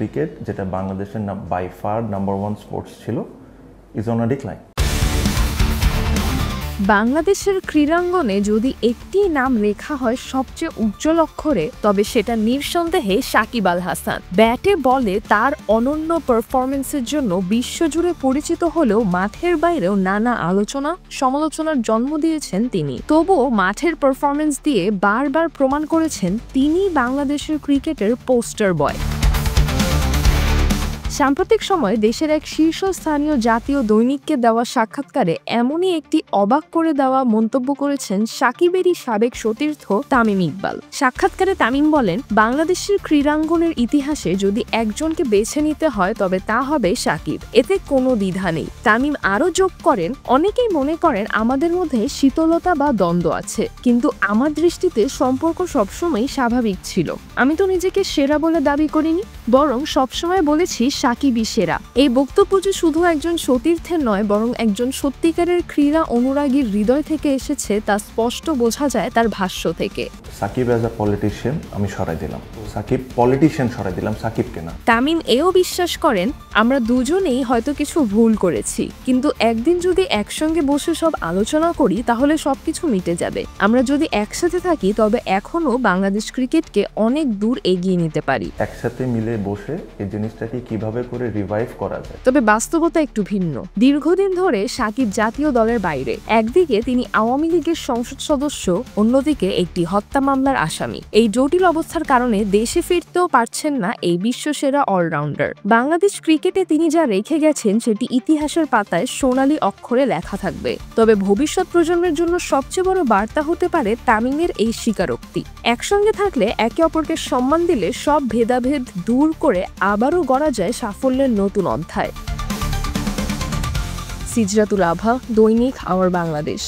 Cricket, যেটা বাংলাদেশের by far number 1 sports ছিল, ইজ অন আ ডিক্লাইন। বাংলাদেশের ক্রীড়াঙ্গনে যদি একটি নাম লেখা হয় সবচেয়ে উজ্জ্বল অক্ষরে, তবে সেটা নিঃসন্দেহে সাকিব আল হাসান। ব্যাটে বলে তার অনন্য পারফরমেন্সের জন্য বিশ্বজুড়ে পরিচিত হলেও মাঠের বাইরেও নানা আলোচনা সমালোচনার জন্ম দিয়েছেন তিনি। তবুও মাঠের পারফরমেন্স দিয়ে বারবার প্রমাণ করেছেন তিনি বাংলাদেশের ক্রিকেটের পোস্টার বয়। সাম্প্রতিক সময়ে দেশের এক শীর্ষস্থানীয় জাতীয় দৈনিককে দেওয়া সাক্ষাৎকারে এমনই একটি অবাক করে দেওয়া মন্তব্য করেছেন সাকিবেরই সাবেক সতীর্থ তামিম ইকবাল। সাক্ষাৎকারে তামিম বলেন, বাংলাদেশের ক্রীড়াঙ্গনের ইতিহাসে যদি একজনকে বেছে নিতে হয় তবে তা হবে সাকিব, এতে কোনো দ্বিধা নেই। তামিম আরও যোগ করেন, অনেকেই মনে করেন আমাদের মধ্যে শীতলতা বা দ্বন্দ্ব আছে, কিন্তু আমার দৃষ্টিতে সম্পর্ক সবসময় স্বাভাবিক ছিল। আমি তো নিজেকে সেরা বলে দাবি করিনি, বরং সবসময় বলেছি সাকিবই সেরা। এই বক্তব্য যে শুধু একজন সতীর্থের নয়, বরং একজন সত্যিকারের ক্রীড়া অনুরাগীর হৃদয় থেকে এসেছে তা স্পষ্ট বোঝা যায় তার ভাষ্য থেকে। সাকিব অ্যাজ আ পলিটিশিয়ান আমি সরাই দিলাম, সাকিব পলিটিশিয়ান সরাই দিলাম, সাকিবকে না। তামিম এও বিশ্বাস করেন, আমরা দুজনেই হয়তো কিছু ভুল করেছি, কিন্তু একদিন যদি একসঙ্গে বসে সব আলোচনা করি তাহলে সবকিছু মিটে যাবে। আমরা যদি একসাথে থাকি তবে এখনো বাংলাদেশ ক্রিকেটকে অনেক দূর এগিয়ে নিতে পারি। একসাথে মিলে বসে এই জিনিসটাকে কিভাবে করে রিভাইভ করা যায়। তবে বাস্তবতা একটু ভিন্ন। দীর্ঘদিন ধরে সাকিব জাতীয় দলের বাইরে। একদিকে তিনি আওয়ামী লীগের সংসদ সদস্য, অন্যদিকে একটি হত্যা মামলার আসামি। এই জটিল অবস্থার কারণে দেশে ফিরতেও পারছেন না এই বিশ্বসেরা অলরাউন্ডার। বাংলাদেশ ক্রিকেটে তিনি যা রেখে গেছেন সেটি ইতিহাসের পাতায় সোনালী অক্ষরে লেখা থাকবে। তবে ভবিষ্যৎ প্রজন্মের জন্য সবচেয়ে বড় বার্তা হতে পারে তামিমের এই স্বীকারোক্তি। একসঙ্গে থাকলে একে অপরকে সম্মান দিলে সব ভেদাভেদ দূর করে আবারও গড়া যায় সাফল্যের নতুন অধ্যায়। সিজরাতুল আভা, দৈনিক আওয়ার বাংলাদেশ।